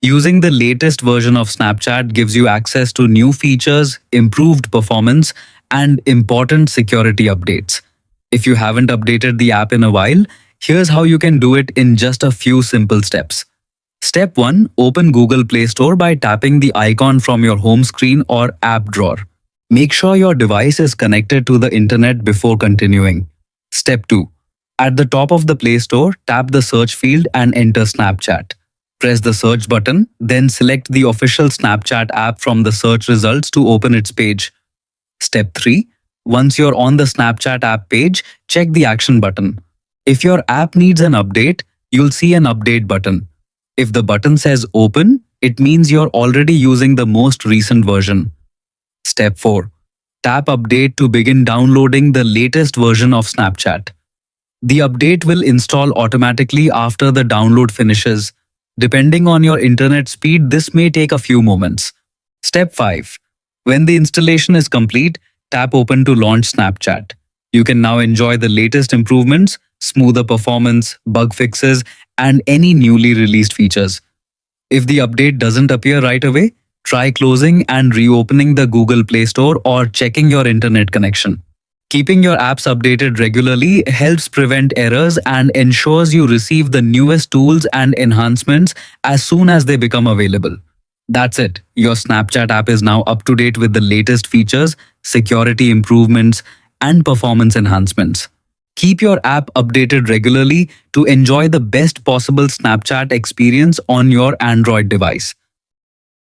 Using the latest version of Snapchat gives you access to new features, improved performance, and important security updates. If you haven't updated the app in a while, here's how you can do it in just a few simple steps. Step 1. Open Google Play Store by tapping the icon from your home screen or app drawer. Make sure your device is connected to the internet before continuing. Step 2. At the top of the Play Store, tap the search field and enter Snapchat. Press the search button, then select the official Snapchat app from the search results to open its page. Step 3. Once you're on the Snapchat app page, check the action button. If your app needs an update, you'll see an update button. If the button says open, it means you're already using the most recent version. Step 4. Tap update to begin downloading the latest version of Snapchat. The update will install automatically after the download finishes. Depending on your internet speed, this may take a few moments. Step 5. When the installation is complete, tap open to launch Snapchat. You can now enjoy the latest improvements, smoother performance, bug fixes, and any newly released features. If the update doesn't appear right away, try closing and reopening the Google Play Store or checking your internet connection. Keeping your apps updated regularly helps prevent errors and ensures you receive the newest tools and enhancements as soon as they become available. That's it. Your Snapchat app is now up to date with the latest features, security improvements, and performance enhancements. Keep your app updated regularly to enjoy the best possible Snapchat experience on your Android device.